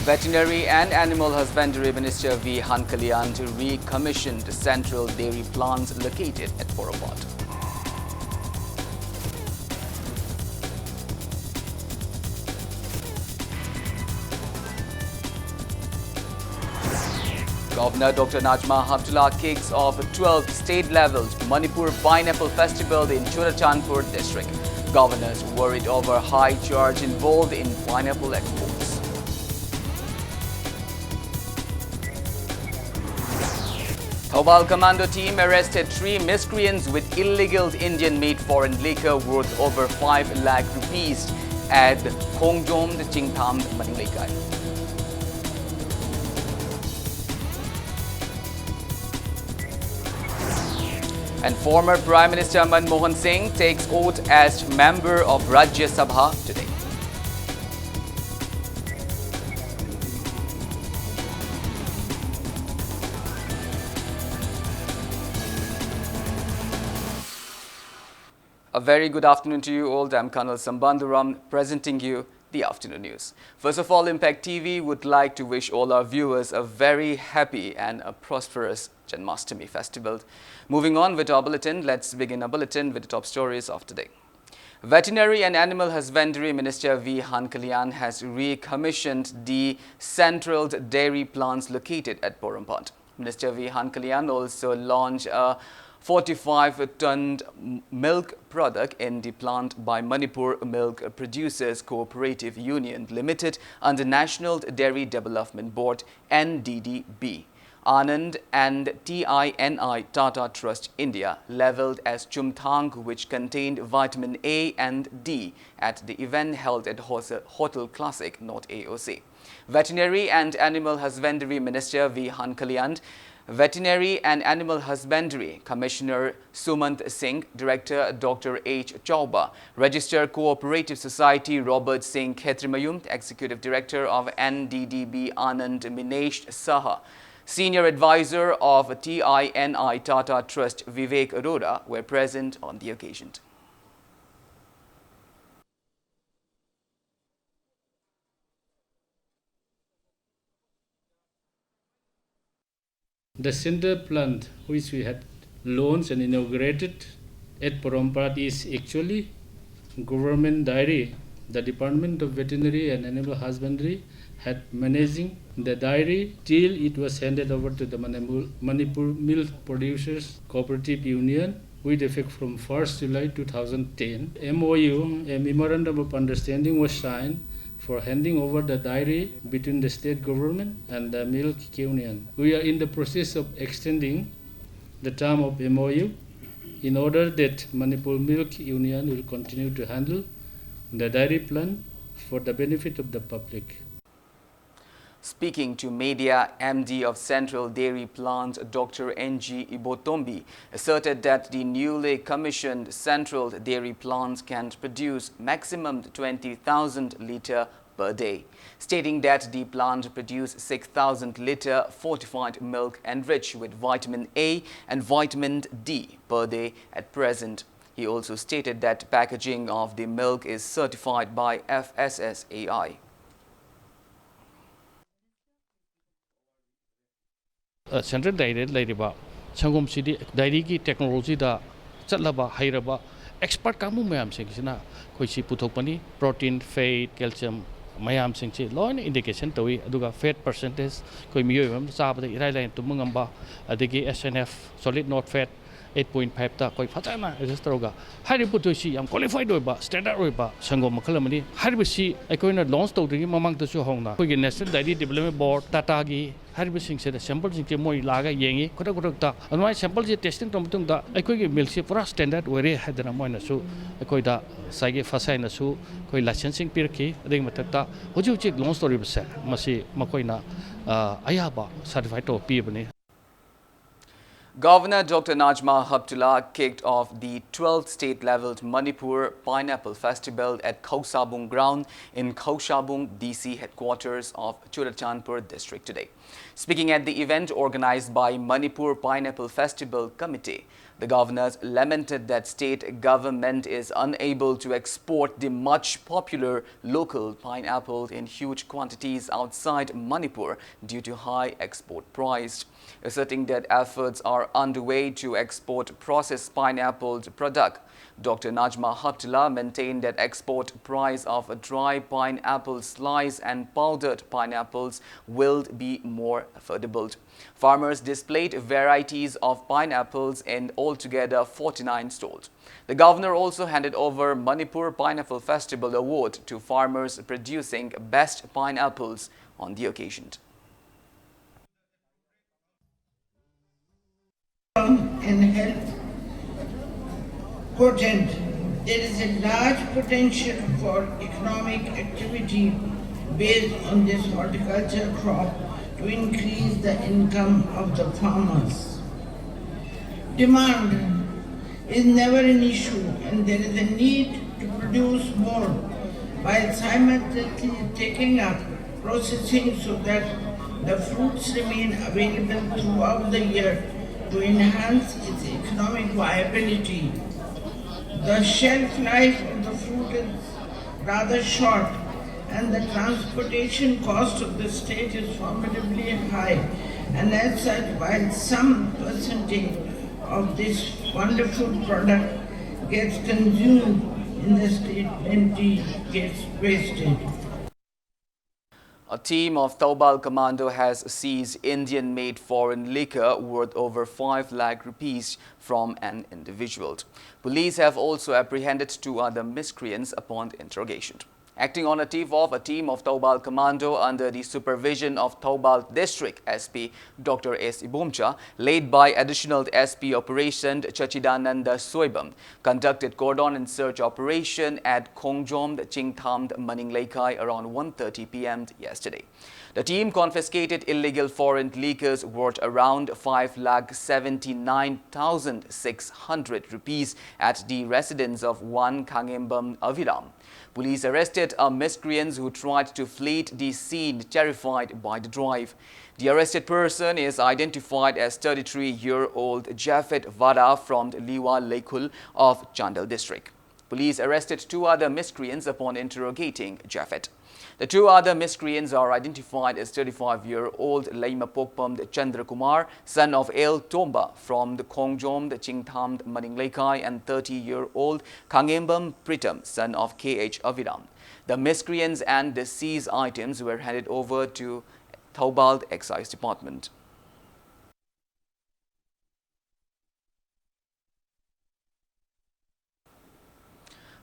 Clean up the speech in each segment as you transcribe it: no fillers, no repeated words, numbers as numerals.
Veterinary and Animal Husbandry Minister V. Hankalyan recommissioned central dairy plants located at Poropat. Governor Dr. Najma Heptullah kicks off 12th state-level Manipur Pineapple Festival in Churachandpur district. Governors worried over high charge involved in pineapple exports. Thobal Commando team arrested 3 miscreants with illegal Indian-made foreign liquor worth over 5 lakh rupees at Khongjom, Chingtham, Maningleikai. And former Prime Minister Manmohan Singh takes oath as member of Rajya Sabha today. A very good afternoon to you all. I'm Colonel Sambanduram presenting you the afternoon news. First of all, Impact TV would like to wish all our viewers a very happy and a prosperous Janmashtami festival. Moving on with our bulletin, let's begin our bulletin with the top stories of today. Veterinary and Animal Husbandry Minister V. Hankalyan has recommissioned the central dairy plants located at Porumpat. Minister V. Hankalyan also launched a 45-ton milk product in the plant by Manipur Milk Producers Cooperative Union Limited under National Dairy Development Board (NDDB). Anand and TINI Tata Trust India levelled as Chumthang, which contained vitamin A and D at the event held at Hotel Classic, not AOC. Veterinary and Animal Husbandry Minister V. Hankalyan, Veterinary and Animal Husbandry Commissioner Sumant Singh, Director Dr. H. Chauba, Registered Cooperative Society Robert Singh Khetrimayum, Executive Director of NDDB Anand Minesh Saha, Senior Advisor of TINI Tata Trust Vivek Arora were present on the occasion. The center plant which we had launched and inaugurated at Porompat is actually government dairy. The Department of Veterinary and Animal Husbandry had managing the dairy till it was handed over to the Manipur Milk Producers Cooperative Union with effect from 1st July 2010. MOU, a Memorandum of Understanding, was signed for handing over the dairy between the state government and the milk union. We are in the process of extending the term of MOU in order that Manipur Milk Union will continue to handle the dairy plant for the benefit of the public. Speaking to media, MD of Central Dairy Plant Dr. N.G. Ibotombi asserted that the newly commissioned Central Dairy Plant can produce maximum 20,000 litre per day, stating that the plant produces 6,000 litre fortified milk enriched with vitamin A and vitamin D per day at present. He also stated that packaging of the milk is certified by FSSAI. Central Dairy Ladiba, Sangum City, Dairy technology da Chatlaba, Hairaba, expert Kamu Mayam Singina, Koishi Putopani, protein, fat, calcium, Mayam Singchi, law indication to we do a fat percentage, Koimium, Sab, the Irailan to Mungamba, Adigi SNF, solid not fat. 8.5 ta koi phatana register ga hari putu si am qualified oiba standard oiba sangom makhalamani hari si akoina launch tawdri mamang ta chu hongna koi national dairy development board tata gi hari sing se sample sing che moi laga yengi khodak khodak ta anwai sample je testing tom tung da akoi gi milk se pura standard ore hadana moina su akoi da sage fasai na su koi licensing pirki ading matakta hoju chik launch story bse masi makoina ayaba certified to pi bani. Governor Dr. Najma Heptullah kicked off the 12th state-level Manipur Pineapple Festival at Khosabung Ground in Khosabung DC headquarters of Churachandpur district today. Speaking at the event organized by Manipur Pineapple Festival Committee, The governors lamented that state government is unable to export the much popular local pineapple in huge quantities outside Manipur due to high export price, asserting that efforts are underway to export processed pineapple product. Dr. Najma Hatullah maintained that export price of a dry pineapple slice and powdered pineapples will be more affordable. Farmers displayed varieties of pineapples in altogether 49 stalls. The governor also handed over Manipur Pineapple Festival Award to farmers producing best pineapples on the occasion. And health potent. There is a large potential for economic activity based on this horticulture crop to increase the income of the farmers. Demand is never an issue and there is a need to produce more while simultaneously taking up processing so that the fruits remain available throughout the year to enhance its economic viability. The shelf life of the fruit is rather short and the transportation cost of the state is formidably high, and as such, while some percentage of this wonderful product gets consumed in the state, plenty gets wasted. A team of Taubal Commando has seized Indian-made foreign liquor worth over 5 lakh rupees from an individual. Police have also apprehended 2 other miscreants upon interrogation. Acting on a tip-off, a team of Taubal Commando under the supervision of Taubal District SP Dr. S. Ibomcha, led by Additional SP Operation Chachidananda Soibam, conducted cordon and search operation at Khongjom Chingthamd Maningleikai around 1:30 p.m. yesterday. The team confiscated illegal foreign liquors worth around 5,79,600 rupees at the residence of one Khangembam Aviram. Police arrested a miscreants who tried to flee the scene, terrified by the drive. The arrested person is identified as 33-year-old Jafet Vada from Liwa Lekul of Chandal district. Police arrested 2 other miscreants upon interrogating Jafet. The 2 other miscreants are identified as 35-year-old Laima Pokpam Chandra Kumar, son of El Tomba from the Khongjom Chingthamd Maningleikai, and 30-year-old Khangembam Pritam, son of K.H. Aviram. The miscreants and the seized items were handed over to Taubal Excise Department.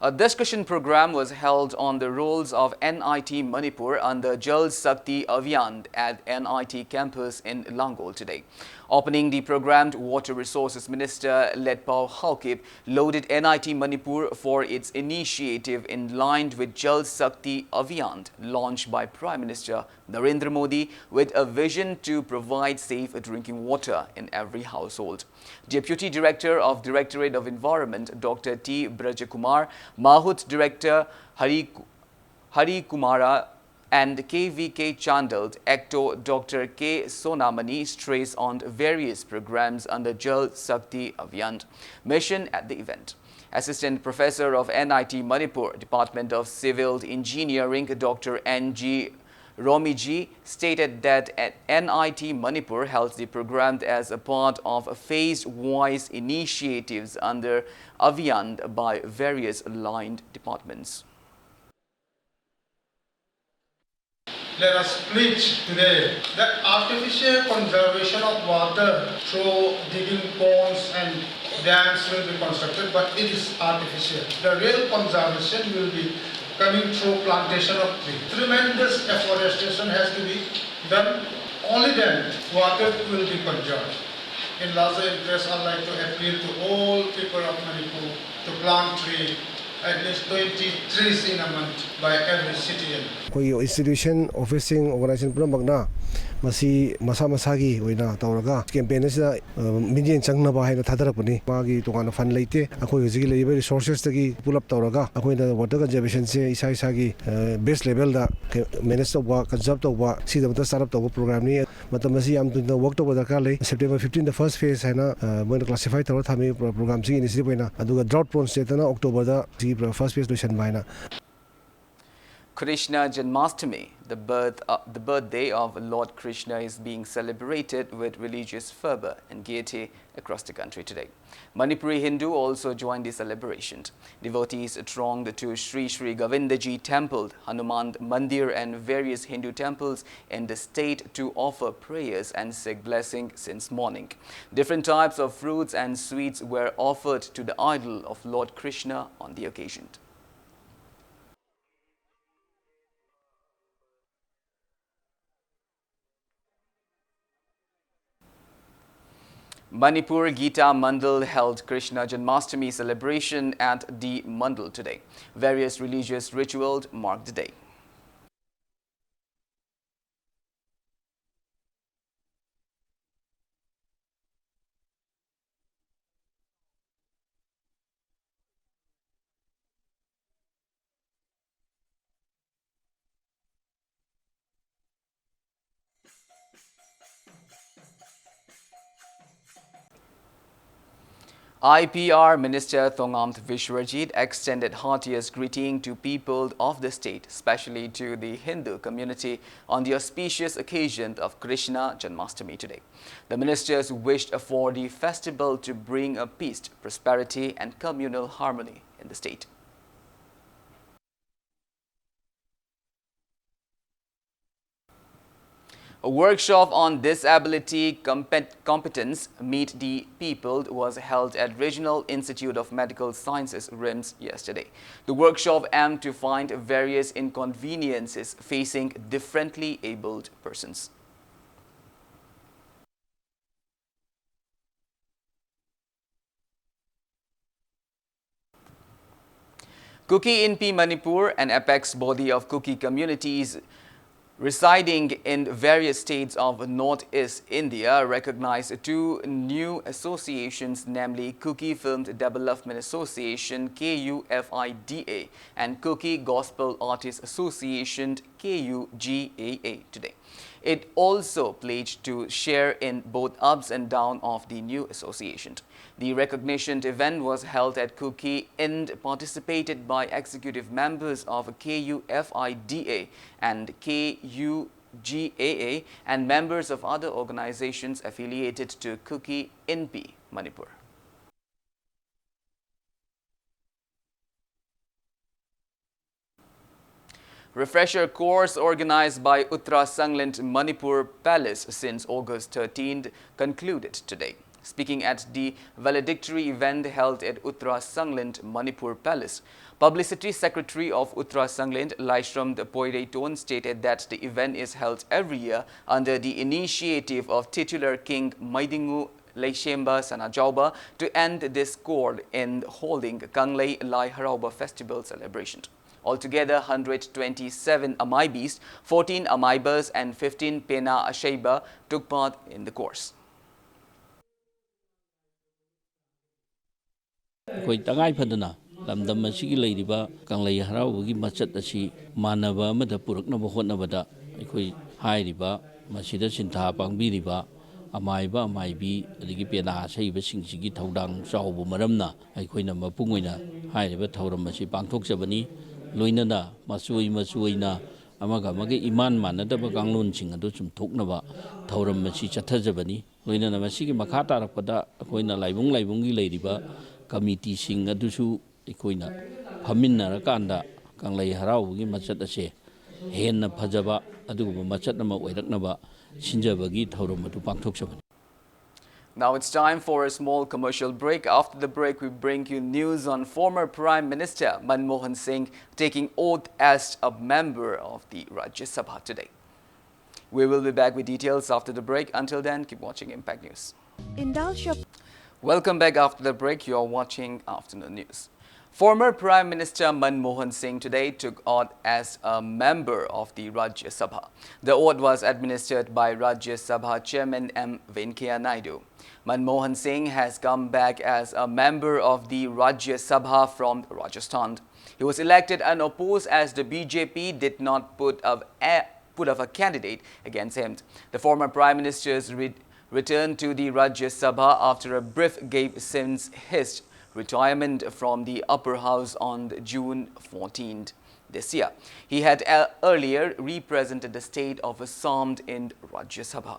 A discussion program was held on the roles of NIT Manipur under Jal Shakti Abhiyan at NIT campus in Langol today. Opening the program, Water Resources Minister Letpao Haokip lauded NIT Manipur for its initiative in line with Jal Shakti Abhiyan launched by Prime Minister Narendra Modi with a vision to provide safe drinking water in every household. Deputy Director of Directorate of Environment Dr. T. Brajakumar, Mahut Director Hari Kumara and KVK Chandal, Actor Dr. K. Sonamani stressed on various programs under Jal Shakti Abhiyan mission at the event. Assistant Professor of NIT Manipur, Department of Civil Engineering, Dr. N.G. Romiji stated that NIT Manipur held the program as a part of phase-wise initiatives under Abhiyan by various aligned departments. Let us pledge today that artificial conservation of water through digging ponds and dams will be constructed, but it is artificial. The real conservation will be coming through plantation of trees. Tremendous afforestation has to be done. Only then water will be conserved. In larger interest, I'd like to appeal to all people of Manipur to plant trees, at least 20 trees in a month by every citizen. कोई institution, officing, organization पुरा मगना masi masa masagi oina tawraga campaign asida million changnaba haina thadarapani magi tongana fan leite akoi hojigi leiba resources tagi pull up tawraga akoina water conservation se isa isa gi base level da manage tawba conserve tawba sidamata startup tawba program ni matamasi am tuna work tawba darkar lei September 15 the first phase haina moina classify tawra thami program si initiative oina aduga drought prone state na October da si first phase lotion baina. Krishna Janmashtami, the birthday of Lord Krishna, is being celebrated with religious fervor and gaiety across the country today. Manipuri Hindu also joined the celebration. Devotees thronged to Sri Sri Govindaji Temple, Hanuman Mandir and various Hindu temples in the state to offer prayers and seek blessing since morning. Different types of fruits and sweets were offered to the idol of Lord Krishna on the occasion. Manipur Gita Mandal held Krishna Janmashtami celebration at the Mandal today. Various religious rituals marked the day. IPR Minister Thongamt Vishwajit extended heartiest greeting to people of the state, especially to the Hindu community, on the auspicious occasion of Krishna Janmashtami today. The ministers wished for the festival to bring a peace, prosperity and communal harmony in the state. A workshop on disability competence Meet the People was held at Regional Institute of Medical Sciences, RIMS, yesterday. The workshop aimed to find various inconveniences facing differently abled persons. Kuki Inpi Manipur, an apex body of Kuki communities residing in various states of Northeast India, recognized two new associations, namely Kuki Film Development Association KUFIDA and Kuki Gospel Artists Association KUGAA today. It also pledged to share in both ups and downs of the new association. The recognition event was held at Kuki and participated by executive members of KUFIDA and KUGAA and members of other organizations affiliated to Kuki Inpi Manipur. Refresher course organized by Uttara Sanglit Manipur Palace since August 13th concluded today. Speaking at the valedictory event held at Uttara Sanglit Manipur Palace, Publicity Secretary of Uttara Sanglit, Laishram Poireiton, stated that the event is held every year under the initiative of titular King Maidingu Leishemba Sanajauba to end discord in holding Kanglei Lai Harauba Festival celebration. Altogether, 127 Amaibis, 14 Amaibas and 15 Pena Ashaiba took part in the course. ꯑꯩꯈꯣꯏ ꯇꯉꯥꯏ ꯐꯗꯅ ꯂꯝꯗꯝ ꯑꯁꯤꯒꯤ ꯂꯩꯔꯤꯕ ꯀꯪꯂꯩ ꯍꯔꯥꯎꯕꯒꯤ ꯃꯆꯠ ꯑꯁꯤ ꯃꯥꯟꯅꯕ ꯑꯃꯗ ꯄꯨꯔꯛꯅꯕ ꯍꯣꯠꯅꯕꯗ ꯑꯩꯈꯣꯏ ꯍꯥꯏꯔꯤꯕ ꯃꯁꯤꯗ ꯁꯤꯟꯊꯥ ꯄꯥꯡꯕꯤꯔꯤꯕ ꯑꯃꯥꯏꯕ ꯑꯃꯥꯏꯕꯤ ꯑꯗꯒꯤ ꯄꯦꯅꯥ ꯑꯁꯩꯕꯁꯤꯡꯁꯤꯒꯤ ꯊꯧꯗꯥꯡ ꯆꯥꯎꯕ ꯃꯔꯝꯅ ꯑꯩꯈꯣꯏꯅ ꯃꯄꯨꯡ ꯑꯣꯏꯅ ꯍꯥꯏꯔꯤꯕ ꯊꯧꯔꯝ ꯑꯁꯤ ꯄꯥꯡꯊꯣꯛꯆꯕꯅꯤ. ꯂꯣꯏꯅꯅ ꯃꯆꯣꯏ ꯃꯆꯣꯏꯅ ꯑꯃꯒ ꯑꯃꯒ ꯏꯃꯥꯟ ꯃꯥꯟꯅꯗꯕ ꯀꯥꯡꯂꯣꯟꯁꯤꯡ ꯑꯗꯨ ꯆꯨꯝꯊꯣꯛꯅꯕ ꯊꯧꯔꯝ ꯑꯁꯤ ꯆꯠꯊꯖꯕꯅꯤ. ꯂꯣꯏꯅꯅ ꯃꯁꯤꯒꯤ ꯃꯈꯥ ꯇꯥꯔꯛꯄꯗ ꯑꯩꯈꯣꯏꯅ ꯂꯥꯏꯕꯨꯡꯒꯤ ꯂꯩꯔꯤꯕ ꯀꯃꯤꯇꯤꯁꯤꯡ ꯑꯗꯨꯁꯨ ꯑꯩꯈꯣꯏꯅ ꯐꯝꯃꯤꯟꯅꯔꯀꯥꯟꯗ ꯀꯪꯂꯩ ꯍꯔꯥꯎꯕꯒꯤ ꯃꯆꯠ ꯑꯁꯦ ꯍꯦꯟꯅ ꯐꯖꯕ ꯑꯗꯨꯒꯨꯝꯕ ꯃꯆꯠ ꯑꯃ ꯑꯣꯏꯔꯛꯅꯕ ꯁꯤꯟꯖꯕꯒꯤ ꯊꯧꯔꯝ ꯑꯗꯨ ꯄꯥꯡꯊꯣꯛꯆꯕꯅꯤ. Now it's time for a small commercial break. After the break, we bring you news on former Prime Minister Manmohan Singh taking oath as a member of the Rajya Sabha today. We will be back with details after the break. Until then, keep watching Impact News. Indulge your... Welcome back after the break. You are watching Afternoon News. Former Prime Minister Manmohan Singh today took oath as a member of the Rajya Sabha. The oath was administered by Rajya Sabha Chairman M. Venkaiah Naidu. Manmohan Singh has come back as a member of the Rajya Sabha from Rajasthan. He was elected unopposed as the BJP did not put up a candidate against him. The former Prime Minister's returned to the Rajya Sabha after a brief gap since his retirement from the upper house on June 14th this year. He had earlier represented the state of Assam in Rajya Sabha.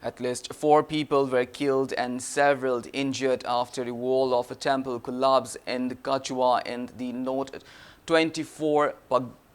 At least 4 people were killed and several injured after the wall of a temple collapsed in Kachua in the North 24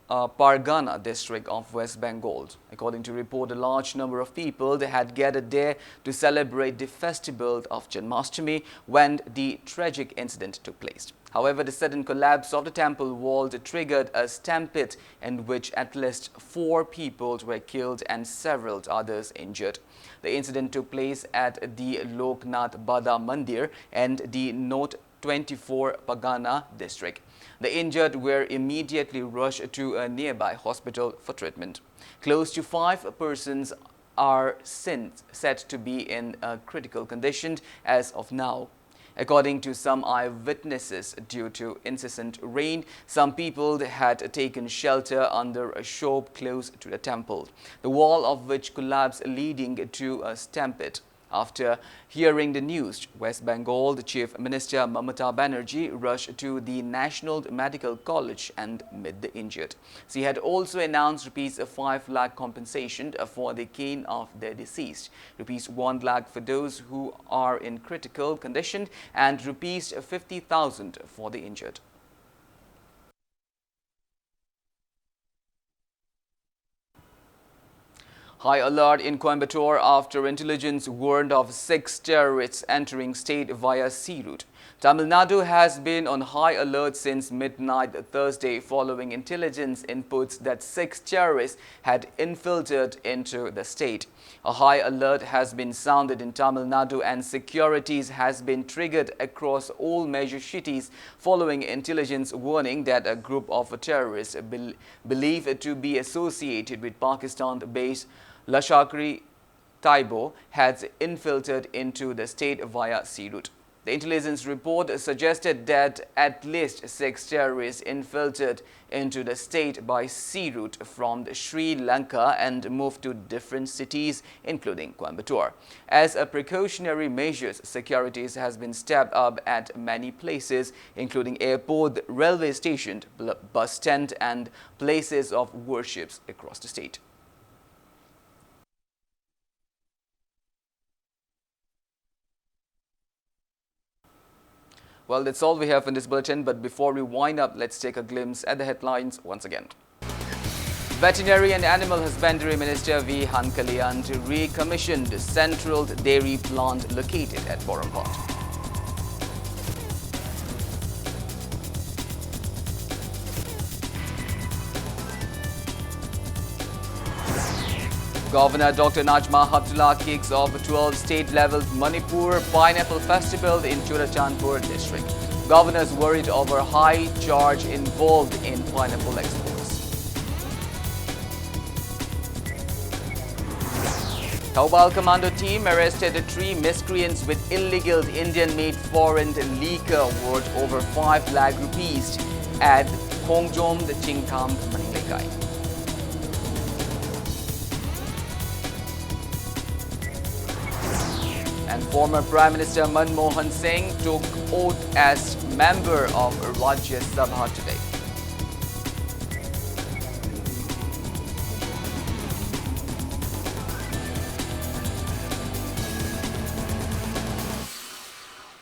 Pargana district of West Bengal. According to report, a large number of people had gathered there to celebrate the festival of Janmashtami when the tragic incident took place. However, the sudden collapse of the temple wall triggered a stampede in which at least 4 people were killed and several others injured. The incident took place at the Loknath Bada Mandir and the North 24 Pargana district. The injured were immediately rushed to a nearby hospital for treatment. Close to 5 persons are said to be in a critical condition as of now. According to some eyewitnesses, due to incessant rain, some people had taken shelter under a shop close to the temple, the wall of which collapsed, leading to a stampede. After hearing the news, West Bengal Chief Minister Mamata Banerjee rushed to the National Medical College and met the injured. She had also announced ₹5 lakh compensation for the gain of the deceased, ₹1 lakh for those who are in critical condition, and ₹50,000 for the injured. High alert in Coimbatore after intelligence warned of 6 terrorists entering state via sea route. Tamil Nadu has been on high alert since midnight Thursday following intelligence inputs that 6 terrorists had infiltrated into the state. A high alert has been sounded in Tamil Nadu and securities has been triggered across all major cities following intelligence warning that a group of terrorists believed to be associated with Pakistan-based Lashkar-e-Taiba had infiltrated into the state via sea route. The intelligence report suggested that at least 6 terrorists infiltrated into the state by sea route from Sri Lanka and moved to different cities, including Coimbatore. As a precautionary measure, security has been stepped up at many places, including airport, railway station, bus stand, and places of worship across the state. Well, that's all we have in this bulletin, but before we wind up, let's take a glimpse at the headlines once again. Veterinary and Animal Husbandry Minister V. Hankalyan recommissioned Central Dairy Plant located at Borampot. Governor Dr. Najma Heptulla kicks off a 12th state-level Manipur Pineapple Festival in Churachandpur district. Governors worried over high charge involved in pineapple exports. Taubal Commando team arrested 3 miscreants with illegal Indian-made foreign liquor worth over 5 lakh rupees at Khongjom, the Chingkham, Maninglekai. And former Prime Minister Manmohan Singh took oath as member of Rajya Sabha today.